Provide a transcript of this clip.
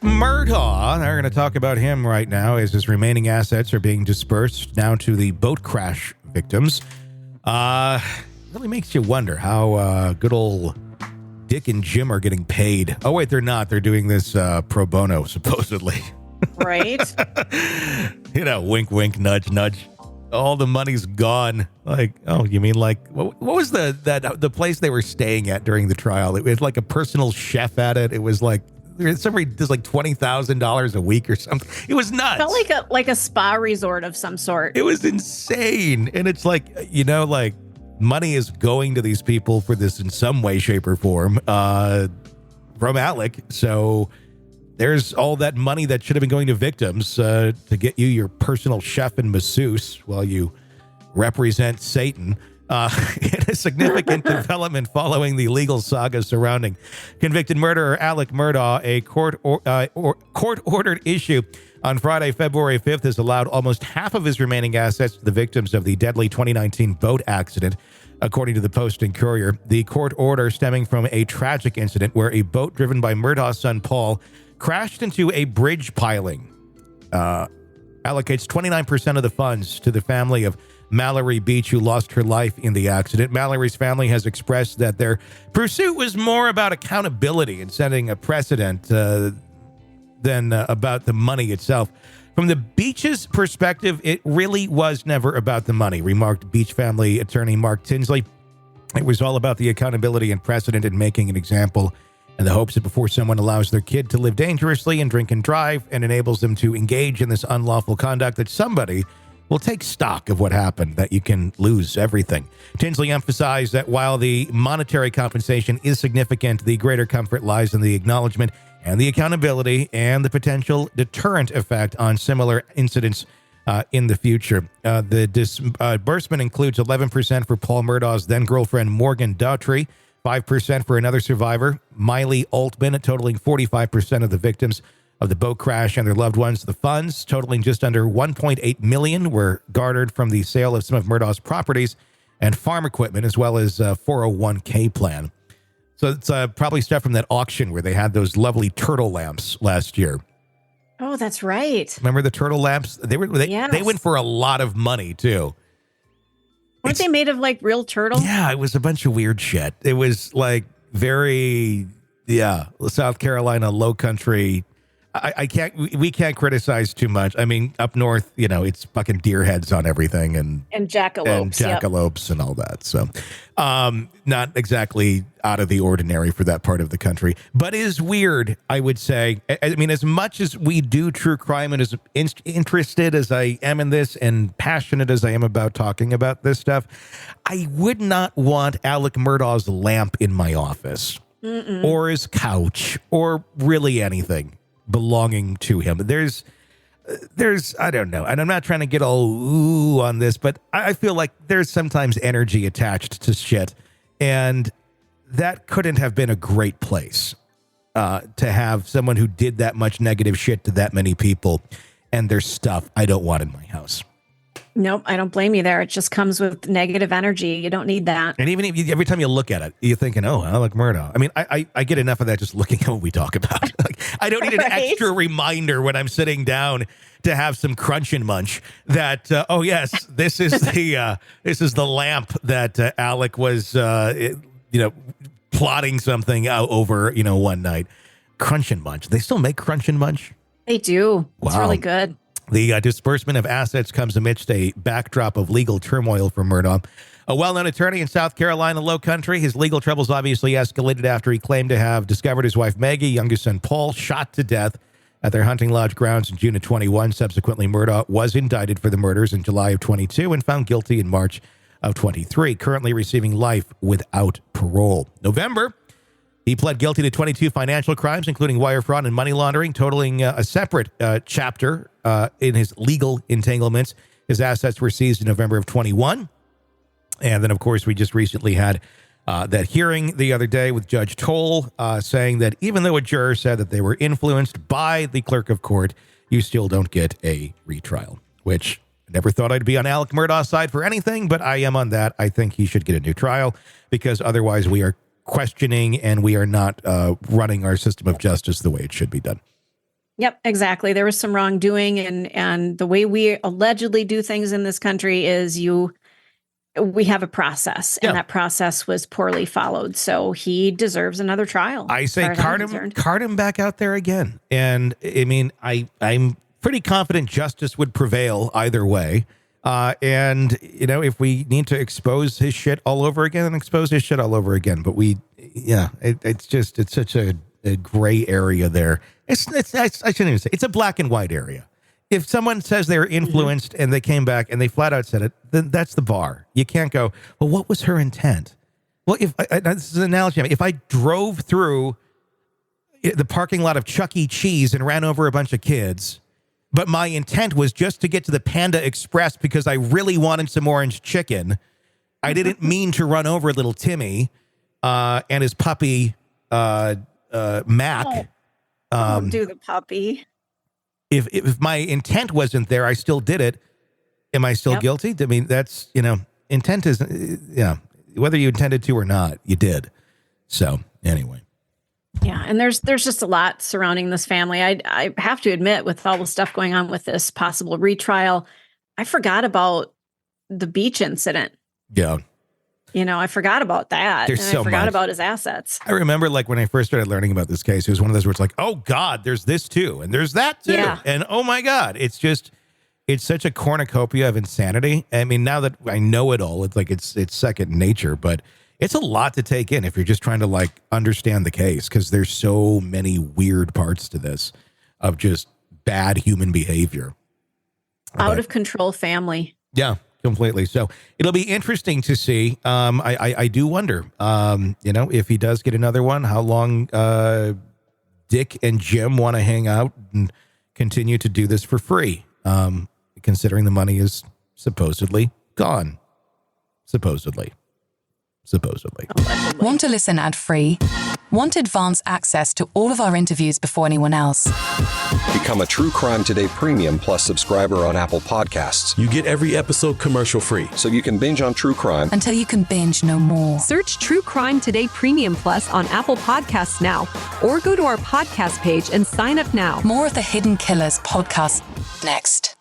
Murdaugh, they're going to talk about him right now as his remaining assets are being dispersed down to the boat crash victims. Really makes you wonder how good old Dick and Jim are getting paid. Oh, wait, they're not. They're doing this pro bono, supposedly. Right. Wink, wink, nudge, nudge. All the money's gone. Like, oh, you mean like, what was the place they were staying at during the trial? It was like a personal chef at it. It was like, somebody does like $20,000 a week or something. It was nuts. Felt like a spa resort of some sort. It was insane. And it's like, like money is going to these people for this in some way, shape, or form from Alec. So there's all that money that should have been going to victims to get you your personal chef and masseuse while you represent Satan. In a significant development following the legal saga surrounding convicted murderer Alex Murdaugh, a court-ordered issue on Friday, February 5th, has allowed almost half of his remaining assets to the victims of the deadly 2019 boat accident, according to the Post and Courier. The court order stemming from a tragic incident where a boat driven by Murdaugh's son Paul crashed into a bridge piling. Allocates 29% of the funds to the family of Mallory Beach, who lost her life in the accident. Mallory's family has expressed that their pursuit was more about accountability and setting a precedent than about the money itself. From the Beach's perspective, it really was never about the money, remarked Beach family attorney Mark Tinsley. It was all about the accountability and precedent and making an example, and the hopes that before someone allows their kid to live dangerously and drink and drive and enables them to engage in this unlawful conduct, that somebody will take stock of what happened, that you can lose everything. Tinsley emphasized that while the monetary compensation is significant, the greater comfort lies in the acknowledgement and the accountability and the potential deterrent effect on similar incidents in the future. The disbursement includes 11% for Paul Murdaugh's then-girlfriend Morgan Daughtry, 5% for another survivor, Miley Altman, totaling 45% of the victims of the boat crash and their loved ones. The funds, totaling just under $1.8 million, were garnered from the sale of some of Murdaugh's properties and farm equipment, as well as a 401k plan. So it's probably stuff from that auction where they had those lovely turtle lamps last year. Oh, that's right. Remember the turtle lamps? They Yes. went for a lot of money too. Weren't they made of like real turtle? Yeah, it was a bunch of weird shit. It was like very, South Carolina low country. We can't criticize too much. I mean, up north, it's fucking deer heads on everything and jackalopes and all that. So, not exactly out of the ordinary for that part of the country, but is weird, I would say. I mean, as much as we do true crime and as interested as I am in this and passionate as I am about talking about this stuff, I would not want Alex Murdaugh's lamp in my office or his couch or really anything belonging to him. There's I don't know, and I'm not trying to get all ooh on this, but I feel like there's sometimes energy attached to shit, and that couldn't have been a great place to have someone who did that much negative shit to that many people and their stuff. I don't want in my house. Nope, I don't blame you there. It just comes with negative energy. You don't need that. And even if every time you look at it, you're thinking, oh, Alex Murdaugh. I mean, I get enough of that just looking at what we talk about. Like, I don't need an extra reminder when I'm sitting down to have some crunch and munch that, oh, yes, this is the lamp that Alec was, plotting something out over, one night. Crunch and munch. They still make crunch and munch? They do. Wow. It's really good. The disbursement of assets comes amidst a backdrop of legal turmoil for Murdaugh. A well-known attorney in South Carolina low country, his legal troubles obviously escalated after he claimed to have discovered his wife Maggie, youngest son Paul, shot to death at their hunting lodge grounds in June of 21. Subsequently, Murdaugh was indicted for the murders in July of 22 and found guilty in March of 23, currently receiving life without parole. November, he pled guilty to 22 financial crimes, including wire fraud and money laundering, totaling a separate chapter in his legal entanglements. His assets were seized in November of 21. And then, of course, we just recently had that hearing the other day with Judge Toll saying that even though a juror said that they were influenced by the clerk of court, you still don't get a retrial, which I never thought I'd be on Alex Murdaugh's side for anything, but I am on that. I think he should get a new trial because otherwise we are questioning and we are not running our system of justice the way it should be done. Yep, exactly. There was some wrongdoing, and the way we allegedly do things in this country is we have a process, and that process was poorly followed. So he deserves another trial. I say cart him back out there again. And I mean, I'm pretty confident justice would prevail either way. And if we need to expose his shit all over again, then expose his shit all over again. But it's such a gray area there. I shouldn't even say it's a black and white area. If someone says they were influenced and they came back and they flat out said it, then that's the bar. You can't go, well, what was her intent? Well, this is an analogy. If I drove through the parking lot of Chuck E. Cheese and ran over a bunch of kids, but my intent was just to get to the Panda Express because I really wanted some orange chicken, I didn't mean to run over little Timmy and his puppy, Mac. Don't do the puppy. If my intent wasn't there, I still did it. Am I still guilty? I mean, that's, intent is, whether you intended to or not, you did. So anyway. Yeah. And there's just a lot surrounding this family. I have to admit, with all the stuff going on with this possible retrial, I forgot about the beach incident. Yeah. I forgot about that. I forgot about his assets. I remember when I first started learning about this case, it was one of those where it's like, oh God, there's this too. And there's that too. Yeah. And oh my God, it's such a cornucopia of insanity. I mean, now that I know it all, it's like, it's second nature, but it's a lot to take in if you're just trying to understand the case. 'Cause there's so many weird parts to this of just bad human behavior. Out of control family. Yeah. Completely. So it'll be interesting to see. I do wonder, if he does get another one, how long Dick and Jim want to hang out and continue to do this for free, considering the money is supposedly gone. Supposedly. Want to listen ad-free? Want advance access to all of our interviews before anyone else? Become a True Crime Today Premium Plus subscriber on Apple Podcasts. You get every episode commercial-free. So you can binge on True Crime until you can binge no more. Search True Crime Today Premium Plus on Apple Podcasts now, or go to our podcast page and sign up now. More of the Hidden Killers podcast next.